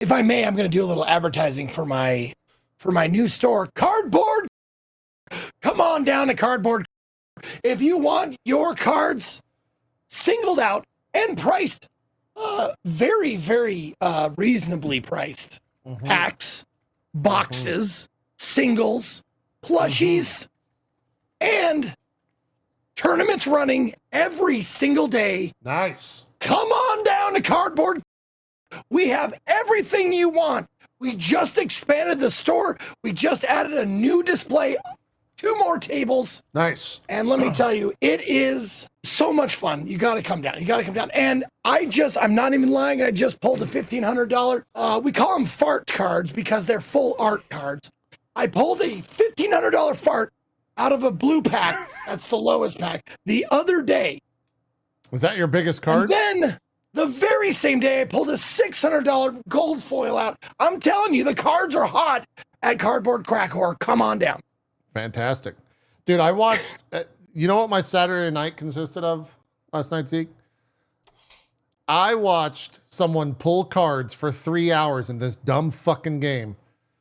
if I may, I'm going to do a little advertising for my new store, Cardboard. Come on down to Cardboard. If you want your cards singled out and priced, very, very reasonably priced. Packs, boxes, singles, plushies, and tournaments running every single day. Nice. Come on down to Cardboard. We have everything you want. We just expanded the store. We just added a new display, 2 more tables. Nice. And let me tell you, it is so much fun. You got to come down. You got to come down. And I'm not even lying. I just pulled a $1,500. We call them fart cards because they're full art cards. I pulled a $1,500 fart out of a blue pack. That's the lowest pack. The other day. Was that your biggest card? And then the very same day, I pulled a $600 gold foil out. I'm telling you, the cards are hot at Cardboard Crack Whore. Come on down. Fantastic. Dude, I watched, you know what my Saturday night consisted of last night, Zeke? I watched someone pull cards for 3 hours in this dumb fucking game.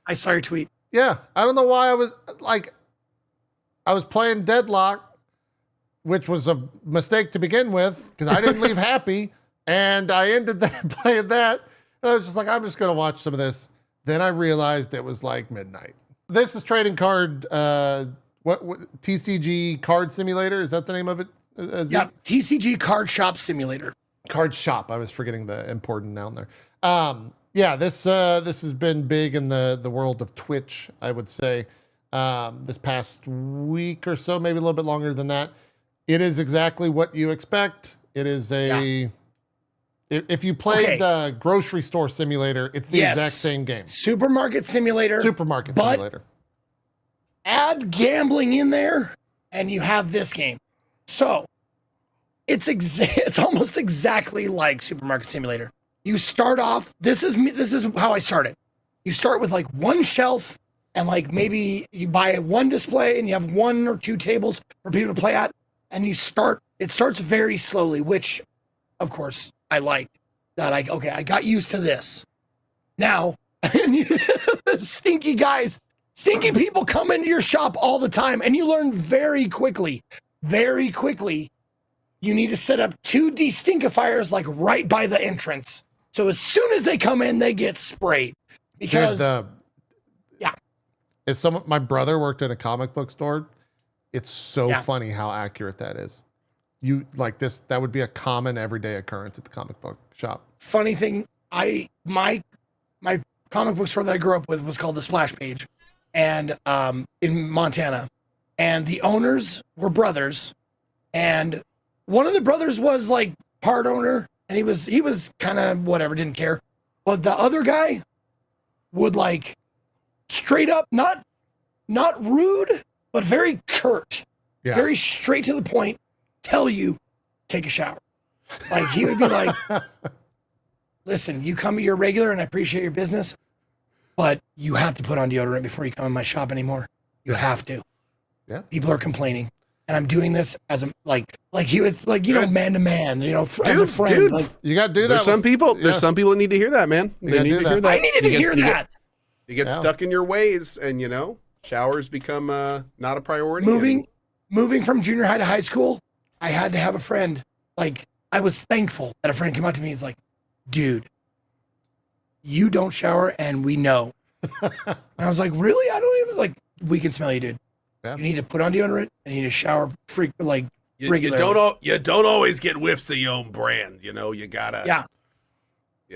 I saw your tweet. Yeah, I don't know why I was playing Deadlock, which was a mistake to begin with because I didn't leave happy, and I ended that playing that. And I was just like, I'm just gonna watch some of this. Then I realized it was like midnight. This is trading card. What TCG Card Simulator? Is that the name of it? Yeah, TCG Card Shop Simulator. Card Shop. I was forgetting the important noun there. Yeah, this has been big in the world of Twitch, I would say. This past week or so, maybe a little bit longer than that. It is exactly what you expect. It is if you played the Grocery Store Simulator, it's the exact same game. Supermarket Simulator. Simulator. Add gambling in there, and you have this game. So it's almost exactly like Supermarket Simulator. You start off. This is how I started. You start with like one shelf, and like maybe you buy one display, and you have 1 or 2 tables for people to play at, and it starts very slowly, which, of course, I like that. I got used to this. Now, stinky people come into your shop all the time, and you learn very quickly, you need to set up 2 destinkifiers like right by the entrance. So as soon as they come in, they get sprayed. Because, my brother worked at a comic book store. It's so funny how accurate that is. You like this, that would be a common everyday occurrence at the comic book shop. Funny thing, my comic book store that I grew up with was called the Splash Page, and in Montana, and the owners were brothers, and one of the brothers was like part owner, and he was kind of whatever, didn't care, but the other guy would like straight up, not rude, but very curt, very straight to the point, tell you take a shower. Like he would be like, listen, you come, you're regular and I appreciate your business, but you have to put on deodorant before you come in my shop anymore. You have to. Yeah. People are complaining. And I'm doing this as a, like he was like, man to man, as a friend. Dude, like, you got to do that. There's some people that need to hear that, man. They need to hear that. I needed to hear that. You get stuck in your ways, and showers become not a priority. Moving from junior high to high school, I had to have a friend. Like, I was thankful that a friend came up to me and was like, dude, you don't shower and we know. And I was like, really? I don't even, we can smell you, dude. Yeah. You need to put on deodorant and you need to shower regularly. You don't always get whiffs of your own brand. You gotta. Yeah.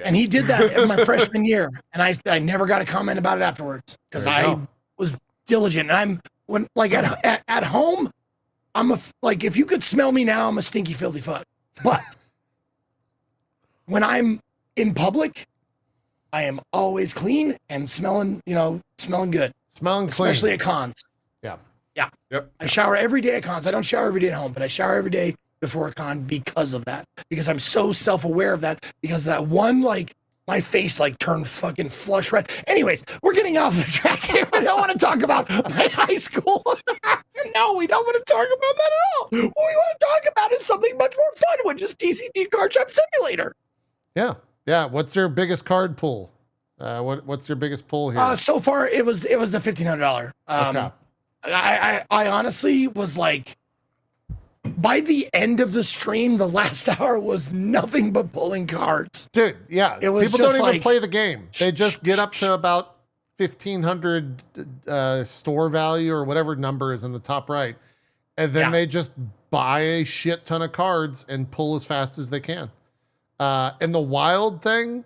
And he did that in my freshman year. And I never got a comment about it afterwards because I was diligent. And at home, if you could smell me now, I'm a stinky, filthy fuck. But when I'm in public, I am always clean and smelling good. Smelling clean. Especially at cons. Yeah. Yeah. Yep. I shower every day at cons. I don't shower every day at home, but I shower every day before a con because of that. Because I'm so self-aware of that. Because of that one, my face turned fucking flush red. Anyways, we're getting off the track here. We don't want to talk about my high school. No, we don't want to talk about that at all. What we want to talk about is something much more fun, which is TCG Card Shop Simulator. Yeah. Yeah. What's your biggest card pull? What's your biggest pull here? So far it was the $1,500. Okay. I honestly was like, by the end of the stream, the last hour was nothing but pulling cards. Dude, yeah. It was People just don't even like- play the game. They just get up to about 1,500 store value or whatever number is in the top right. And then Yeah. they just buy a shit ton of cards and pull as fast as they can. And the wild thing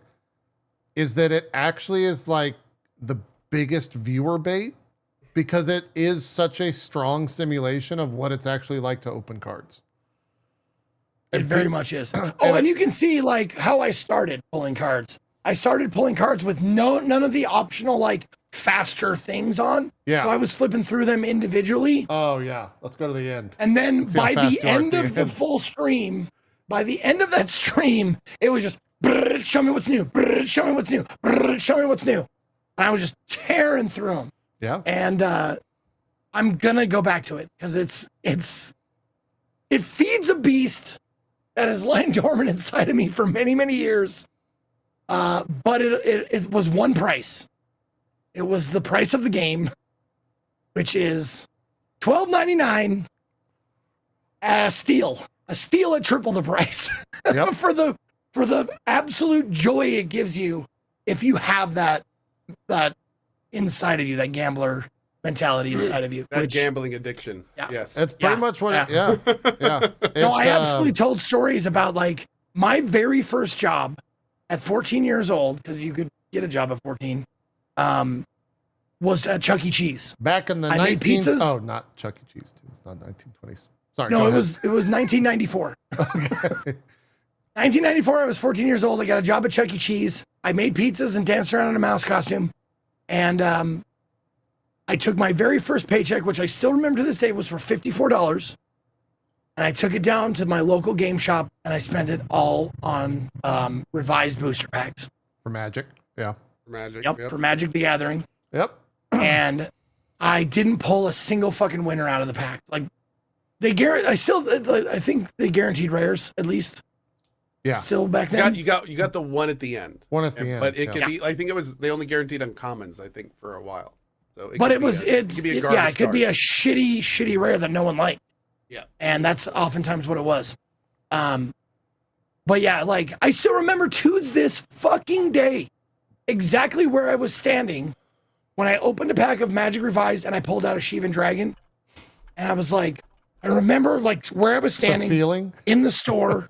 is that it actually is like the biggest viewer bait because it is such a strong simulation of what it's actually like to open cards. It very much is. Oh, and you can see like how I started pulling cards. I started pulling cards with none of the optional like faster things on. Yeah. So I was flipping through them individually. Oh yeah. Let's go to the end. And then see how by fast the you are at end the of the end. full stream, by the end of that stream, it was just brrr, show me what's new, brrr, show me what's new, brrr, show me what's new. And I was just tearing through them. Yeah. And I'm gonna go back to it because it feeds a beast that has lain dormant inside of me for many years. But it was one price. It was the price of the game, which is $12.99. A steal at triple the price. Yep. for the absolute joy it gives you if you have that inside of you, that gambler mentality inside of you. That gambling addiction. Yeah. Yes. That's pretty Yeah. much what Yeah. it, yeah. No, I It's, absolutely told stories about like my very first job at 14 years old, because you could get a job at 14, was at Chuck E. Cheese. back in the I made 19 pizzas. Oh, not Chuck E. Cheese. It's not 1920s. Sorry. No, go it ahead. was 1994. Okay. 1994, I was 14 years old. I got a job at Chuck E. Cheese. I made pizzas and danced around in a mouse costume. And I took my very first paycheck, which I still remember to this day, was for $54. And I took it down to my local game shop and I spent it all on revised booster packs. For Magic. Yeah. Magic. Yep, for Magic the Gathering. Yep. And I didn't pull a single fucking winner out of the pack. Like I think they guaranteed rares at least. Yeah. Still back then. You got the one at the end. One at the end. But it yeah. could be. I think they only guaranteed uncommons. I think for a while. So But could it be was it could be a garbage it could be a card. shitty rare that no one liked. Yeah. And that's oftentimes what it was. But yeah, like I still remember to this fucking day exactly where I was standing when I opened a pack of Magic Revised and I pulled out a Shivan Dragon. And I was like, I remember like where I was The standing feeling. in the store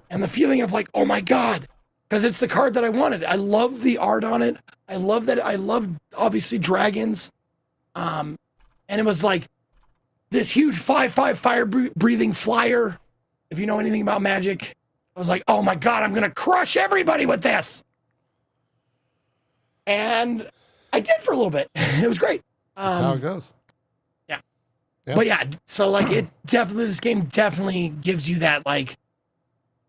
and the feeling of like, oh my God, because it's the card that I wanted. I love the art on it. I love that. I love obviously dragons. And it was like this huge 5/5 fire breathing flyer. If you know anything about Magic, I was like, oh my God, I'm going to crush everybody with this. And I did for a little bit. It was great. That's how it goes. Yeah. But yeah, so like this game definitely gives you that, like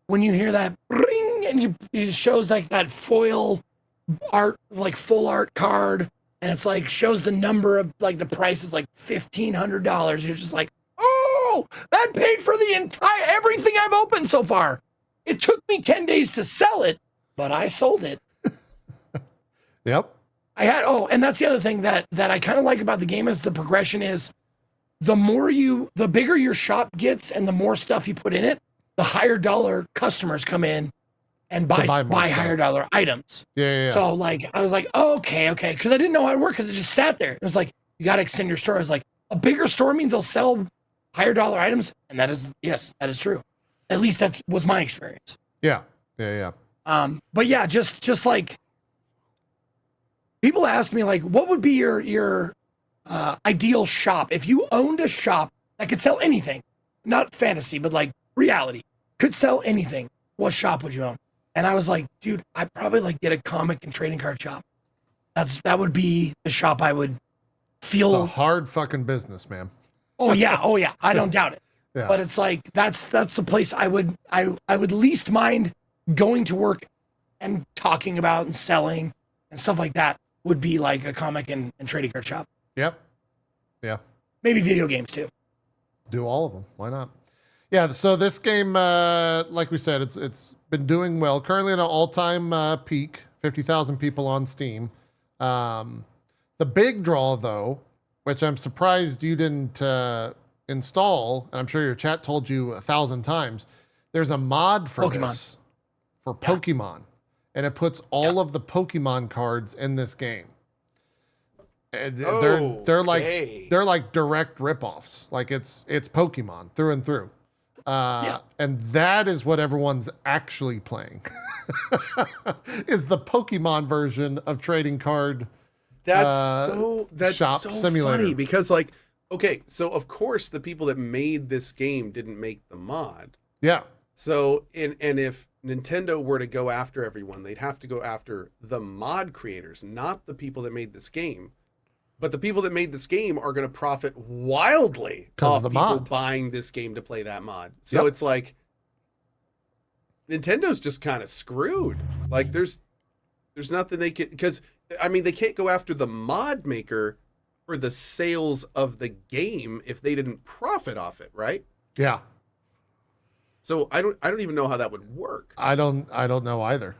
when you hear that ring and it shows like that foil art, like full art card, and it's like shows the number of like the price is like $1,500. You're just like, oh, that paid for the entire everything I've opened so far. It took me 10 days to sell it, but I sold it. Yep. And that's the other thing that I kind of like about the game is the progression is the bigger your shop gets and the more stuff you put in it, the higher dollar customers come in and buy more stuff. higher dollar items. Yeah. So like, I was like, okay. Cause I didn't know how it worked. Cause it just sat there. It was like, you got to extend your store. I was like, a bigger store means they'll sell higher dollar items. And yes, that is true. At least that was my experience. Yeah. But yeah, just like people ask me like, what would be your ideal shop if you owned a shop that could sell anything, not fantasy, but like reality, could sell anything? What shop would you own? And I was like, dude, I'd probably like get a comic and trading card shop. That would be the shop I would feel. It's a hard fucking business, man. Oh yeah. I don't doubt it. Yeah. But it's like that's the place I would least mind going to work and talking about and selling and stuff like that would be like a comic and trading card shop. Yep. Yeah. Maybe video games too. Do all of them. Why not? Yeah. So this game, like we said, it's been doing well. Currently at an all-time peak, 50,000 people on Steam. The big draw, though, which I'm surprised you didn't install, and I'm sure your chat told you 1,000 times, there's a mod for Pokemon. this, for Pokemon, and it puts all of the Pokemon cards in this game. And they're like direct ripoffs. Like it's Pokemon through and through. And that is what everyone's actually playing. Is the Pokemon version of trading card. That's shop so simulator. funny because like, okay, so of course the people that made this game didn't make the mod. Yeah. So and if Nintendo were to go after everyone, they'd have to go after the mod creators, not the people that made this game. But the people that made this game are going to profit wildly off the people mod. buying this game to play that mod. So it's like Nintendo's just kind of screwed. Like there's nothing they can, because I mean they can't go after the mod maker for the sales of the game if they didn't profit off it, right? Yeah. So I don't even know how that would work. I don't know either.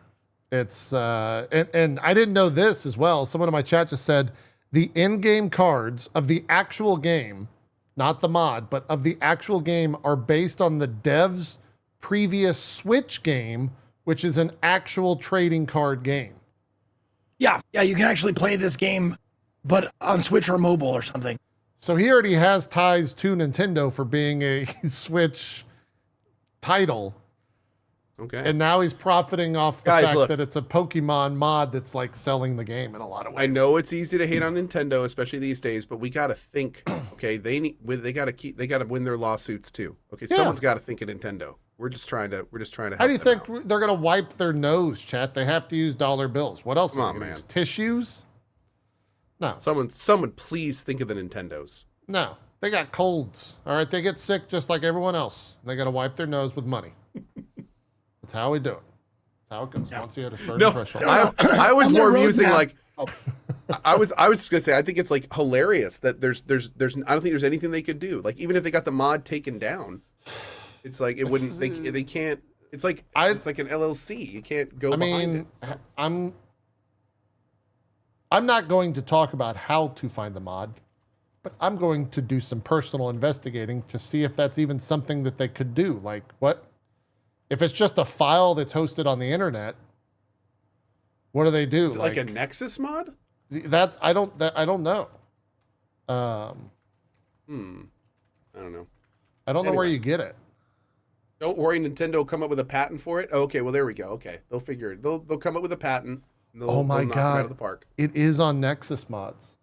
It's and I didn't know this as well. Someone in my chat just said the in-game cards of the actual game, not the mod, but of the actual game are based on the dev's previous Switch game, which is an actual trading card game. Yeah, you can actually play this game, but on Switch or mobile or something. So he already has ties to Nintendo for being a Switch title. Okay. And now he's profiting off the Guys, fact look. that it's a Pokemon mod that's like selling the game in a lot of ways. I know it's easy to hate on Nintendo, especially these days, but we got to think. Okay, they got to win their lawsuits too. Okay, Yeah. someone's got to think of Nintendo. We're just trying to. Help How do you them think out. they're going to wipe their nose, chat? They have to use dollar bills. What else Come are on, they going to man. use? Tissues? No. Someone, please think of the Nintendos. No. They got colds. All right. They get sick just like everyone else. They got to wipe their nose with money. That's how we do it. That's how it goes. Once you hit a certain threshold. I was On the more road musing map- like. I was just gonna say I think it's like hilarious that there's I don't think there's anything they could do. Like even if they got the mod taken down, it's like it wouldn't they can't. It's like it's like an LLC. You can't go behind it. I'm not going to talk about how to find the mod, but I'm going to do some personal investigating to see if that's even something that they could do. Like what? If it's just a file that's hosted on the internet, what do they do? Is it like a Nexus mod? That's I don't know. I don't know. I don't know where Anyway. you get it. Don't worry, Nintendo will come up with a patent for it. Oh, okay, well there we go. Okay, they'll figure it. They'll come up with a patent. And they'll knock them out of the park. It is on Nexus mods.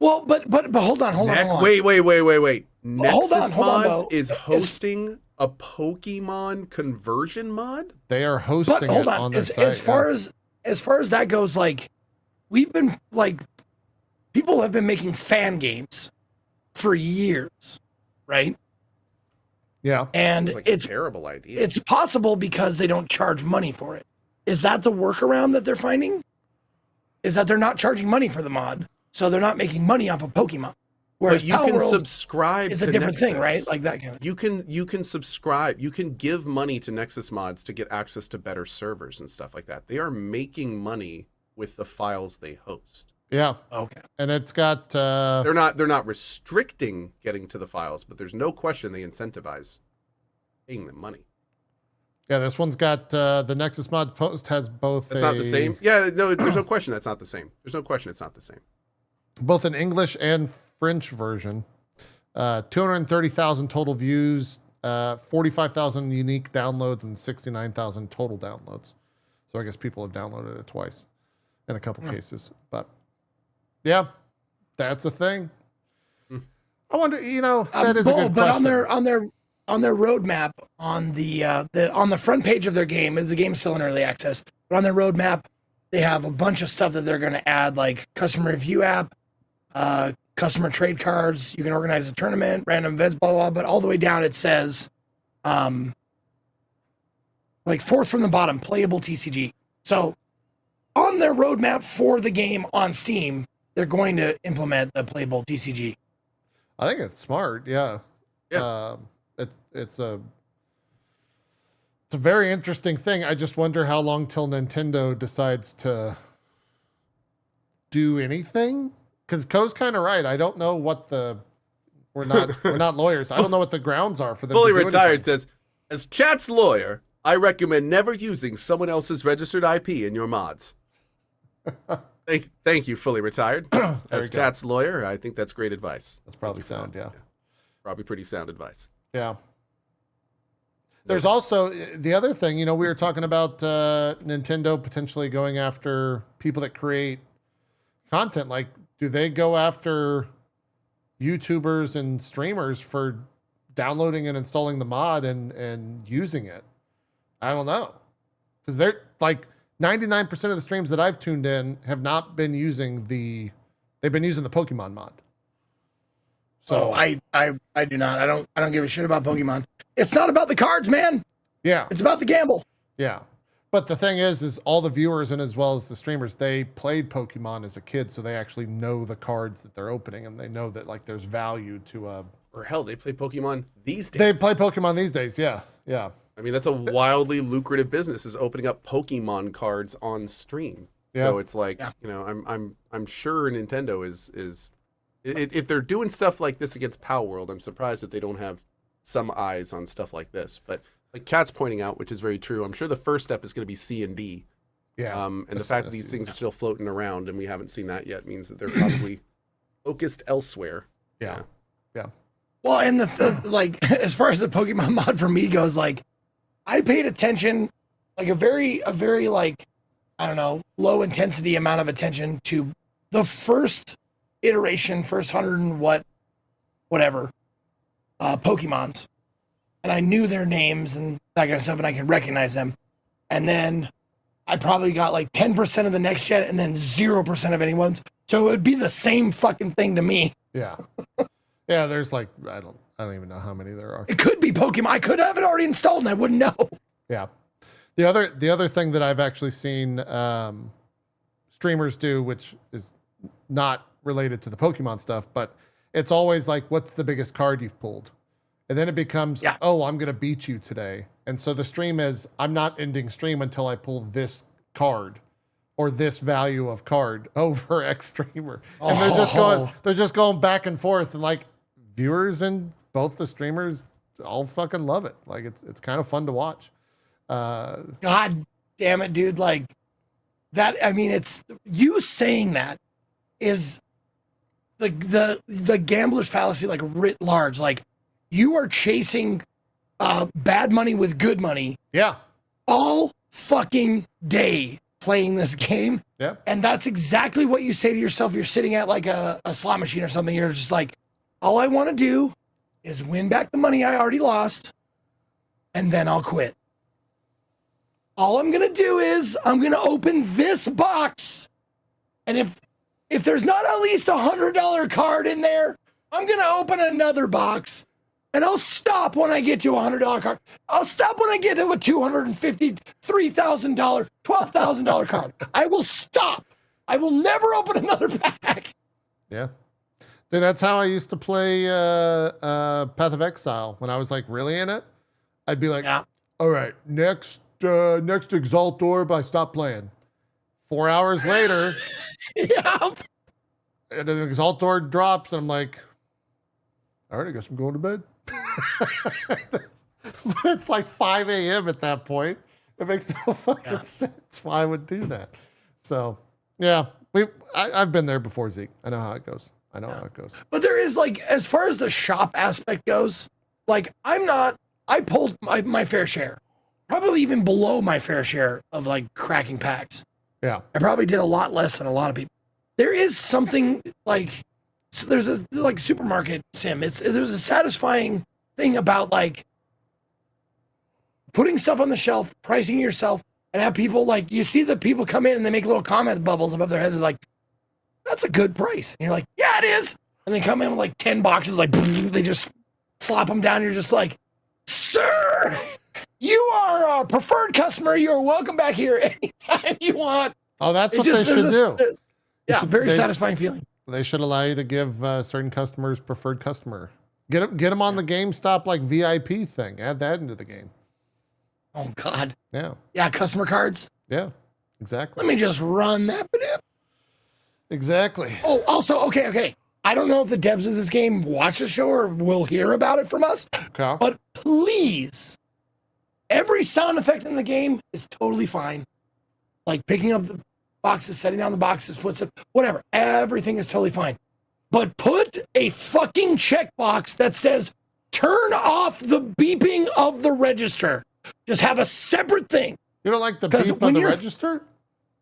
Well, but hold on. Wait. Nexus hold on, Mods though. is hosting a Pokemon conversion mod? They are hosting But hold it on. their As site. far as that goes, like we've been like people have been making fan games for years, right? Yeah. And It's like a terrible idea. it's possible because they don't charge money for it. Is that the workaround that they're finding? Is that they're not charging money for the mod, so they're not making money off of Pokemon? Whereas but you can Palworld subscribe is to a different thing, Nexus. right? Like that kind of. You can subscribe. You can give money to Nexus Mods to get access to better servers and stuff like that. They are making money with the files they host. Yeah. Okay. And it's got They're not restricting getting to the files, but there's no question they incentivize paying them money. yeah, this one's got the Nexus mod post has both That's not the same. Yeah, no, there's no question that's not the same. There's no question it's not the same. both an English and French version. 230,000 total views, 45,000 unique downloads, and 69,000 total downloads. So I guess people have downloaded it twice in a couple cases. But yeah, that's a thing. I wonder, that is a good but question. on their roadmap on the front page of their game, the game's still in early access, but on their roadmap they have a bunch of stuff that they're going to add, like customer review app, customer trade cards. You can organize a tournament, random events, blah, blah, blah. But all the way down it says, like fourth from the bottom, playable TCG. So on their roadmap for the game on Steam, they're going to implement the playable TCG. I think it's smart. Yeah. Yeah. It's a It's a very interesting thing. I just wonder how long till Nintendo decides to do anything. Because Co's kind of right. I don't know what we're not lawyers. I don't know what the grounds are for them. Fully to do retired anything. says, as chat's lawyer, I recommend never using someone else's registered IP in your mods. Thank you, fully retired. As chat's lawyer, I think that's great advice. That's probably sound, yeah. Probably pretty sound advice. Yeah. There's also the other thing, we were talking about Nintendo potentially going after people that create content. Like, do they go after YouTubers and streamers for downloading and installing the mod and using it? I don't know. Because they're like 99% of the streams that I've tuned in have not been using they've been using the Pokemon mod. So I do not. I don't give a shit about Pokemon. It's not about the cards, man. Yeah. It's about the gamble. Yeah. But the thing is all the viewers and as well as the streamers, they played Pokemon as a kid, so they actually know the cards that they're opening, and they know that like there's value to or hell, they play Pokemon these days. They play Pokemon these days, yeah. Yeah. I mean, that's a wildly lucrative business, is opening up Pokemon cards on stream. Yeah. So it's like, I'm sure Nintendo is if they're doing stuff like this against Power World, I'm surprised that they don't have some eyes on stuff like this. But like Kat's pointing out, which is very true, I'm sure the first step is going to be C and D. Yeah. And the fact that these things are still floating around and we haven't seen that yet means that they're probably focused elsewhere. Yeah. Yeah. Well, and like, as far as the Pokemon mod for me goes, like, I paid attention, like a very like, I don't know, low intensity amount of attention to the first iteration, first 100 and whatever, Pokemons. And I knew their names and that kind of stuff, and I could recognize them. And then I probably got like 10% of the next gen and then 0% of anyone's. So it would be the same fucking thing to me. Yeah. Yeah, there's like, I don't even know how many there are. It could be Pokemon. I could have it already installed and I wouldn't know. Yeah. The other thing that I've actually seen streamers do, which is not related to the Pokemon stuff, but it's always like, what's the biggest card you've pulled? And then it becomes, oh, I'm going to beat you today. And so the stream is, I'm not ending stream until I pull this card or this value of card over X streamer. And they're just going back and forth, and like viewers and both the streamers all fucking love it. Like it's kind of fun to watch. God damn it, dude. Like that. I mean, it's you saying that is the gambler's fallacy, like writ large. Like you are chasing bad money with good money. Yeah. All fucking day playing this game. Yeah. And that's exactly what you say to yourself. You're sitting at like a slot machine or something. You're just like, all I want to do is win back the money I already lost, and then I'll quit. All I'm going to do is I'm going to open this box. And if there's not at least $100 card in there, I'm going to open another box. And I'll stop when I get to a $100 card. I'll stop when I get to a $250, $3,000, $12,000 card. I will stop. I will never open another pack. Yeah. Dude, that's how I used to play Path of Exile. When I was like really in it, I'd be like, all right, next Exalt Orb, I stop playing. 4 hours later, and an Exalt Orb drops, and I'm like, all right, I guess I'm going to bed. But it's like 5 a.m. at that point. It makes no fucking sense why I would do that. So, yeah, I've been there before, Zeke. I know how it goes. How it goes. But there is like, as far as the shop aspect goes, like I pulled my fair share, probably even below my fair share of like cracking packs. Yeah. I probably did a lot less than a lot of people. There is something like, so there's a like supermarket sim. There's a satisfying thing about like putting stuff on the shelf, pricing yourself, and have people like, you see the people come in and they make little comment bubbles above their head. They're like, that's a good price. And you're like, yeah, it is. And they come in with like 10 boxes, like they just slop them down. You're just like, sir, you are our preferred customer. You're welcome back here anytime you want. Oh, that's what they should do. Very satisfying feeling. They should allow you to give certain customers preferred customer. Get them on the GameStop like VIP thing. Add that into the game. Oh God. Yeah. Yeah, customer cards. Yeah. Exactly. Let me just run that. Exactly. Oh, also, okay. I don't know if the devs of this game watch the show or will hear about it from us, Okay. but please, every sound effect in the game is totally fine. Like picking up the boxes, setting down the boxes, footsteps, whatever. Everything is totally fine. But put a fucking checkbox that says, turn off the beeping of the register. Just have a separate thing. You don't like the beep of the register?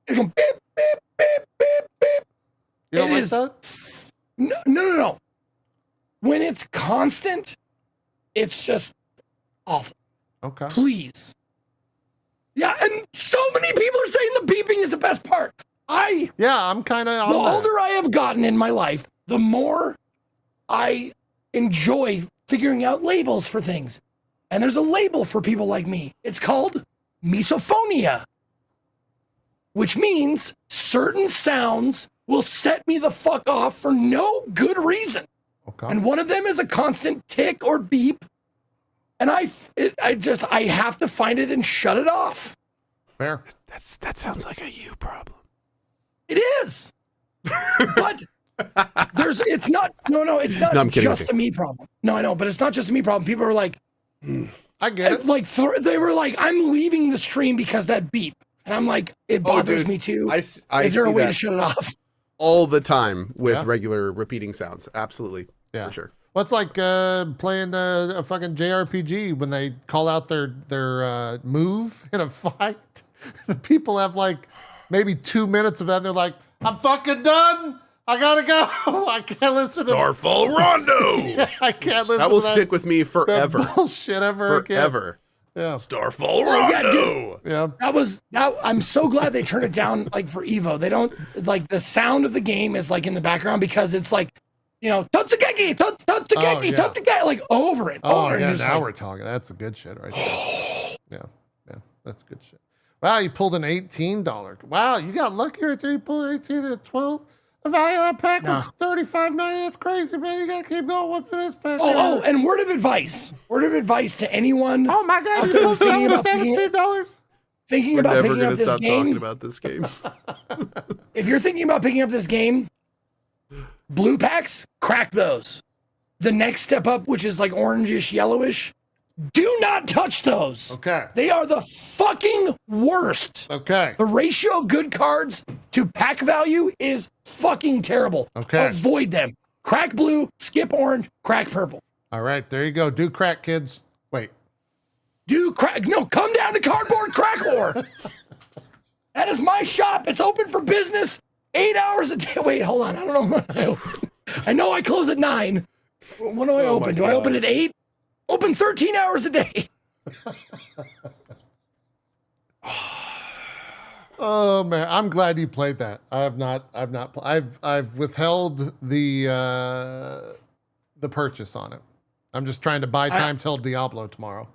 It goes beep, beep, beep, beep, beep. You don't like that? No. When it's constant, it's just awful. Okay. Please. Yeah, and so many people are saying the beeping is the best part. I'm kind of the older I have gotten in my life, the more I enjoy figuring out labels for things. And there's a label for people like me. It's called misophonia, which means certain sounds will set me the fuck off for no good reason. Okay. And one of them is a constant tick or beep. And I have to find it and shut it off. Fair. That sounds like a you problem. It is. But it's not just a me problem. No, I know, but it's not just a me problem. People are like, I get it. Like they were like, I'm leaving the stream because that beep. And I'm like, it bothers me too. Is there a way to shut it off? All the time with regular repeating sounds. Absolutely. Yeah. For sure. Well, it's like playing a fucking JRPG when they call out their move in a fight. The people have like maybe 2 minutes of that. And they're like, I'm fucking done. I gotta go. I can't listen to Starfall Rondo. Yeah, I can't listen. That will stick with me forever. That bullshit ever Forever. Again. Yeah. Starfall Rondo. Yeah. I'm so glad they turned it down like for Evo. They don't like the sound of the game is like in the background because it's like, Totsugeki, Totsugeki, like over it. Oh, yeah, now we're talking. That's a good shit right there. Yeah, that's good shit. Wow, you pulled an $18. Wow, you got lucky right there. You pulled 18 to 12. The value of that pack was $35.90. That's crazy, man. You gotta keep going. What's in this pack? Oh, and word of advice to anyone. Oh my God, you pulled $17. Thinking about picking up this game. Talking about this game. If you're thinking about picking up this game, blue packs, crack those. The next step up, which is like orangish, yellowish, do not touch those. Okay. They are the fucking worst. Okay. The ratio of good cards to pack value is fucking terrible. Okay. Avoid them. Crack blue, skip orange, crack purple. All right, there you go. Do crack, kids. Wait. Do crack. No, come down to Cardboard Crack War. That is my shop. It's open for business 8 hours a day. Wait, hold on. I don't know when I open. I know I close at 9. When do I open? Do I open at 8? Open 13 hours a day. Oh man, I'm glad you played that. I've withheld the purchase on it. I'm just trying to buy time till Diablo tomorrow.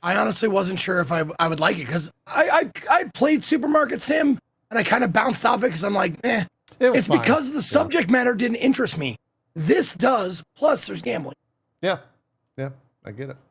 I honestly wasn't sure if I would like it because I played Supermarket Sim and I kind of bounced off it because I'm like, it's fine. Because the subject matter didn't interest me. This does. Plus, there's gambling. Yeah, I get it.